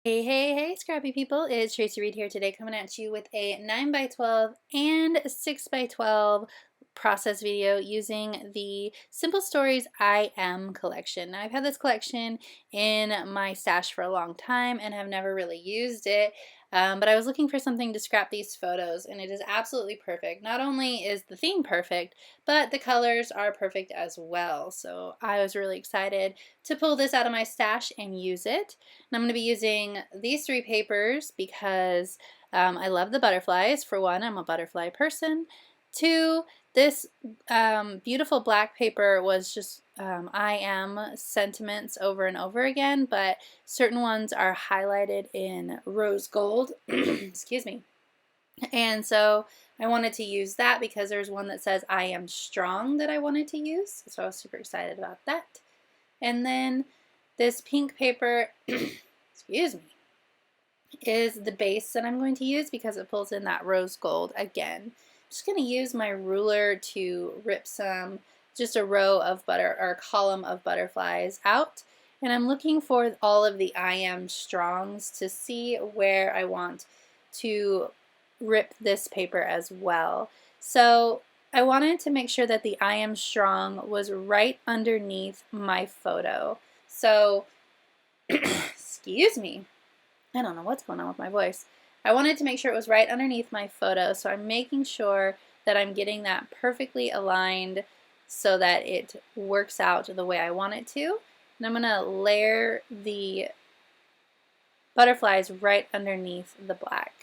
Hey, hey, hey, scrappy people. It's Tracy Reed here today coming at you with a 9x12 and 6x12 process video using the Simple Stories I Am collection. Now, I've had this collection in my stash for a long time and have never really used it, but I was looking for something to scrap these photos, and it is absolutely perfect. Not only is the theme perfect, but the colors are perfect as well. So I was really excited to pull this out of my stash and use it. And I'm going to be using these three papers because I love the butterflies. For one, I'm a butterfly person. Two, this beautiful black paper was just I am sentiments over and over again, but certain ones are highlighted in rose gold. Excuse me. And so I wanted to use that because there's one that says I am strong that I wanted to use. So I was super excited about that. And then this pink paper, excuse me, is the base that I'm going to use because it pulls in that rose gold again. I'm just going to use my ruler to rip just a row of or column of butterflies out. And I'm looking for all of the I am strongs to see where I want to rip this paper as well. So I wanted to make sure that the I am strong was right underneath my photo. So, excuse me, I don't know what's going on with my voice. I wanted to make sure it was right underneath my photo, so I'm making sure that I'm getting that perfectly aligned so that it works out the way I want it to. And I'm going to layer the butterflies right underneath the black.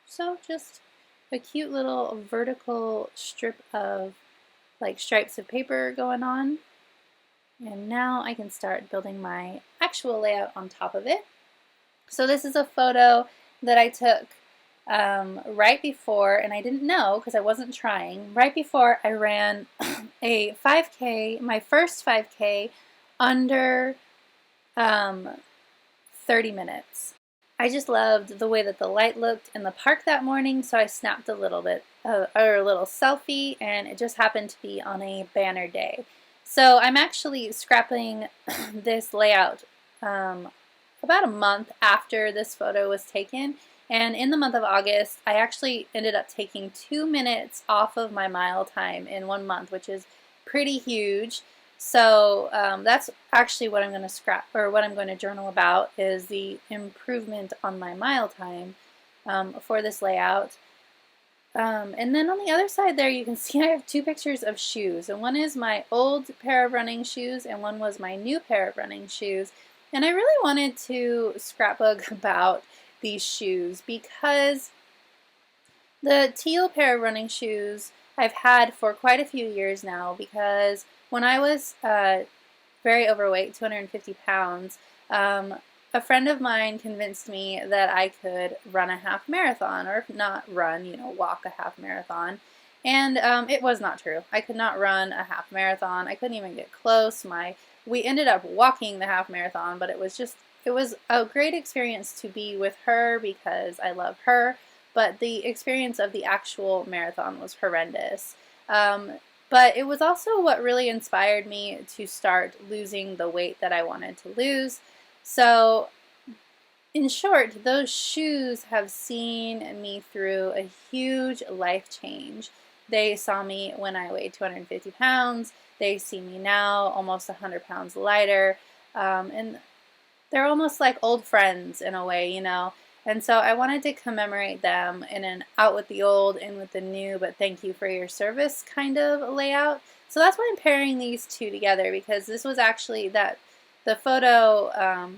So just a cute little vertical strip of like stripes of paper going on. And now I can start building my actual layout on top of it. So this is a photo that I took right before, and I didn't know because I wasn't trying, right before I ran a 5K, my first 5K, under 30 minutes. I just loved the way that the light looked in the park that morning, so I snapped a little bit, or a little selfie, and it just happened to be on a banner day. So I'm actually scrapping this layout about a month after this photo was taken. And in the month of August, I actually ended up taking 2 minutes off of my mile time in 1 month, which is pretty huge. So that's actually what I'm going to scrap, or what I'm going to journal about, is the improvement on my mile time for this layout. And then on the other side there, you can see I have two pictures of shoes. And one is my old pair of running shoes, and one was my new pair of running shoes. And I really wanted to scrapbook about these shoes because the teal pair of running shoes I've had for quite a few years now, because when I was very overweight, 250 pounds, a friend of mine convinced me that I could run a half marathon, or if not run, walk a half marathon. And it was not true. I could not run a half marathon. I couldn't even get close. We ended up walking the half marathon, but it was a great experience to be with her because I love her. But the experience of the actual marathon was horrendous. But it was also what really inspired me to start losing the weight that I wanted to lose. So, in short, those shoes have seen me through a huge life change. They saw me when I weighed 250 pounds. They see me now almost 100 pounds lighter. And they're almost like old friends in a way. And so I wanted to commemorate them in an out with the old, in with the new, but thank you for your service kind of layout. So that's why I'm pairing these two together, because this was actually the photo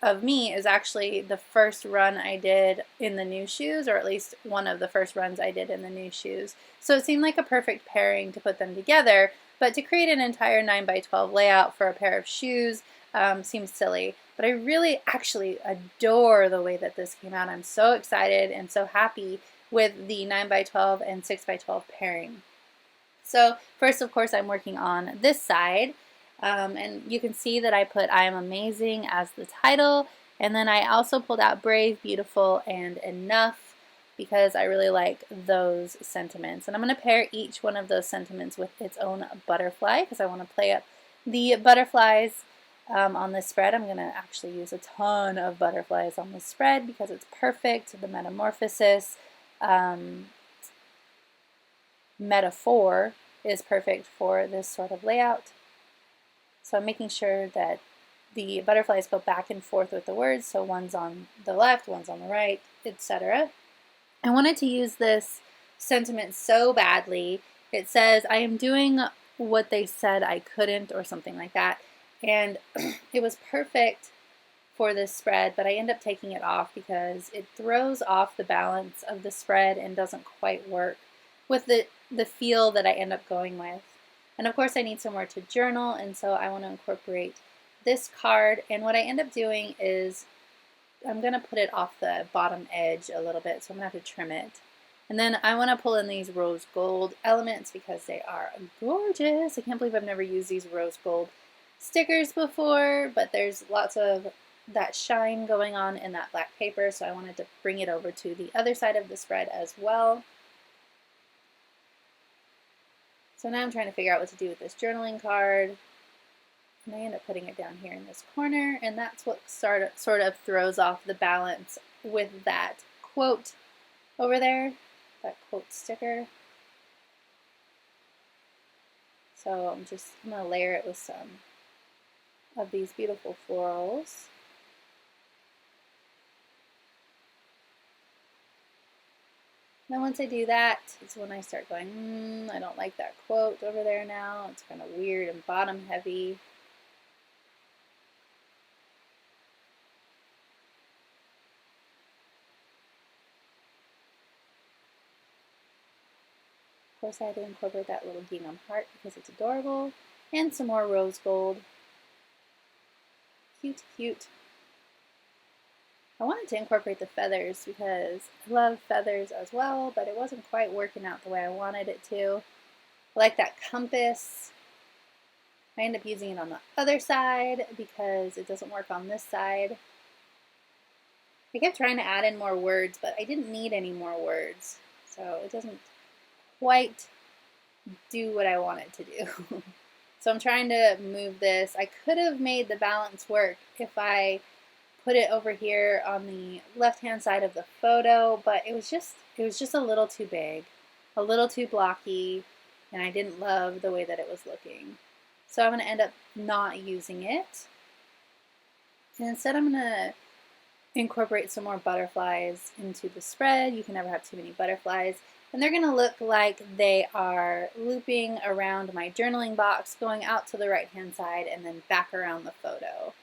of me is actually the first run I did in the new shoes, or at least one of the first runs I did in the new shoes. So it seemed like a perfect pairing to put them together, but to create an entire 9x12 layout for a pair of shoes seems silly. But I really actually adore the way that this came out. I'm so excited and so happy with the 9x12 and 6x12 pairing. So first, of course, I'm working on this side. And you can see that I put I am amazing as the title. And then I also pulled out brave, beautiful, and enough, because I really like those sentiments. And I'm going to pair each one of those sentiments with its own butterfly, because I want to play up the butterflies on this spread. I'm going to actually use a ton of butterflies on this spread because it's perfect. The metamorphosis metaphor is perfect for this sort of layout. So I'm making sure that the butterflies go back and forth with the words, so one's on the left, one's on the right, etc. I wanted to use this sentiment so badly. It says, I am doing what they said I couldn't, or something like that. And it was perfect for this spread, but I end up taking it off because it throws off the balance of the spread and doesn't quite work with the feel that I end up going with. And of course I need somewhere to journal, and so I want to incorporate this card. And what I end up doing is I'm going to put it off the bottom edge a little bit, so I'm going to have to trim it. And then I want to pull in these rose gold elements because they are gorgeous. I can't believe I've never used these rose gold stickers before, but there's lots of that shine going on in that black paper, so I wanted to bring it over to the other side of the spread as well. So now I'm trying to figure out what to do with this journaling card. And I end up putting it down here in this corner, and that's what sort of throws off the balance with that quote over there, that quote sticker. So I'm going to layer it with some of these beautiful florals. Then once I do that, it's when I start going, I don't like that quote over there now. It's kind of weird and bottom heavy. Of course, I had to incorporate that little gingham heart because it's adorable. And some more rose gold. Cute, cute. I wanted to incorporate the feathers because I love feathers as well, but it wasn't quite working out the way I wanted it to. I like that compass. I end up using it on the other side because it doesn't work on this side. I kept trying to add in more words, but I didn't need any more words, so it doesn't quite do what I want it to do. So I'm trying to move this. I could have made the balance work if I put it over here on the left-hand side of the photo, but it was just a little too big, a little too blocky, and I didn't love the way that it was looking. So I'm going to end up not using it. And instead I'm going to incorporate some more butterflies into the spread. You can never have too many butterflies. And they're going to look like they are looping around my journaling box, going out to the right-hand side, and then back around the photo.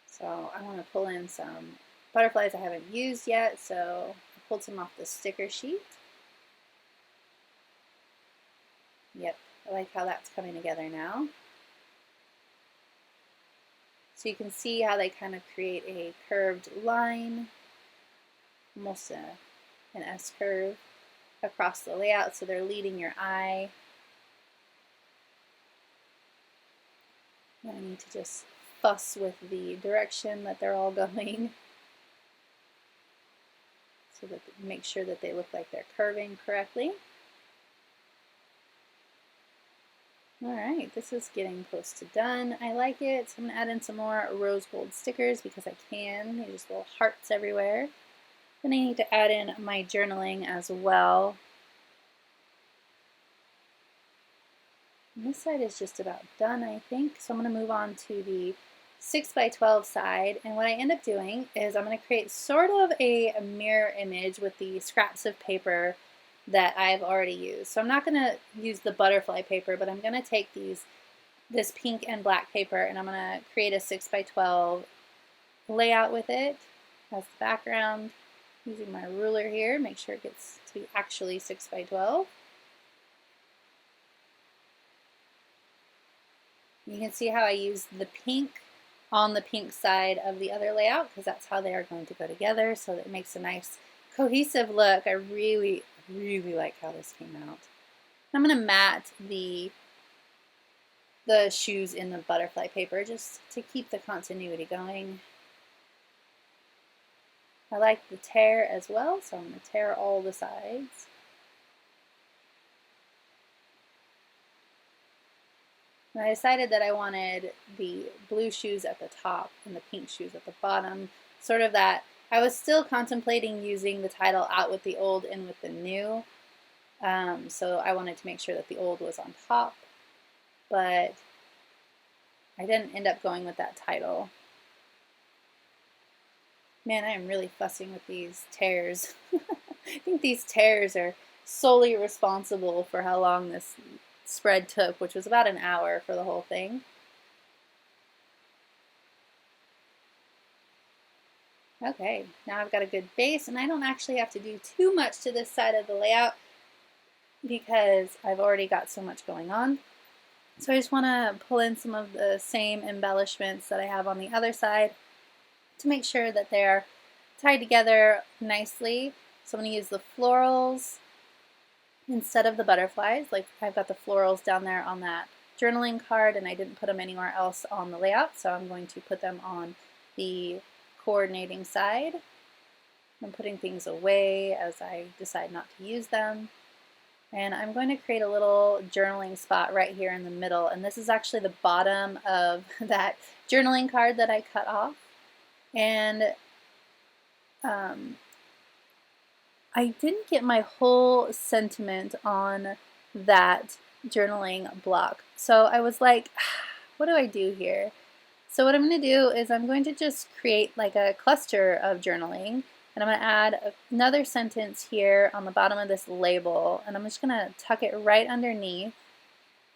So I want to pull in some butterflies I haven't used yet, so I pulled some off the sticker sheet. Yep, I like how that's coming together now. So you can see how they kind of create a curved line, almost an S-curve across the layout, so they're leading your eye. I need to just fuss with the direction that they're all going so that make sure that they look like they're curving correctly. Alright, this is getting close to done. I like it. So I'm going to add in some more rose gold stickers because I can. They're just little hearts everywhere. Then I need to add in my journaling as well. And this side is just about done, I think. So I'm going to move on to the 6x12 side, and what I end up doing is I'm going to create sort of a mirror image with the scraps of paper that I've already used. So I'm not going to use the butterfly paper, but I'm going to take this pink and black paper, and I'm going to create a 6x12 layout with it as the background, using my ruler here, make sure it gets to be actually 6x12. You can see how I used the pink on the pink side of the other layout because that's how they are going to go together, so that it makes a nice cohesive look. I really, really like how this came out. I'm going to mat the shoes in the butterfly paper just to keep the continuity going. I like the tear as well, so I'm going to tear all the sides. And I decided that I wanted the blue shoes at the top and the pink shoes at the bottom. Sort of that, I was still contemplating using the title Out with the Old, In with the New. So I wanted to make sure that the old was on top, but I didn't end up going with that title. Man, I am really fussing with these tears. I think these tears are solely responsible for how long this spread took, which was about an hour for the whole thing. Okay, now I've got a good base, and I don't actually have to do too much to this side of the layout because I've already got so much going on. So I just want to pull in some of the same embellishments that I have on the other side to make sure that they're tied together nicely. So I'm going to use the florals instead of the butterflies. Like I've got the florals down there on that journaling card and I didn't put them anywhere else on the layout, so I'm going to put them on the coordinating side. I'm putting things away as I decide not to use them. And I'm going to create a little journaling spot right here in the middle. And this is actually the bottom of that journaling card that I cut off. And I didn't get my whole sentiment on that journaling block. So I was like, what do I do here? So what I'm going to do is I'm going to just create like a cluster of journaling, and I'm going to add another sentence here on the bottom of this label, and I'm just going to tuck it right underneath,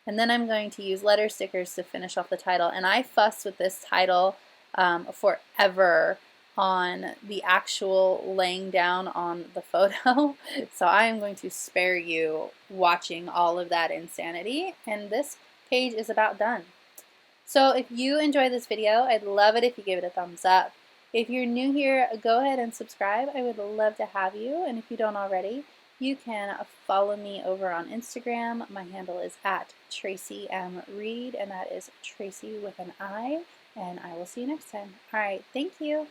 and then I'm going to use letter stickers to finish off the title. And I fussed with this title forever on the actual laying down on the photo, so I am going to spare you watching all of that insanity, and this page is about done. So if you enjoyed this video, I'd love it if you gave it a thumbs up. If you're new here, go ahead and subscribe. I would love to have you. And if you don't already, you can follow me over on Instagram. My handle is @TracyMReed, and that is Tracy with an I. And I will see you next time. All right, thank you.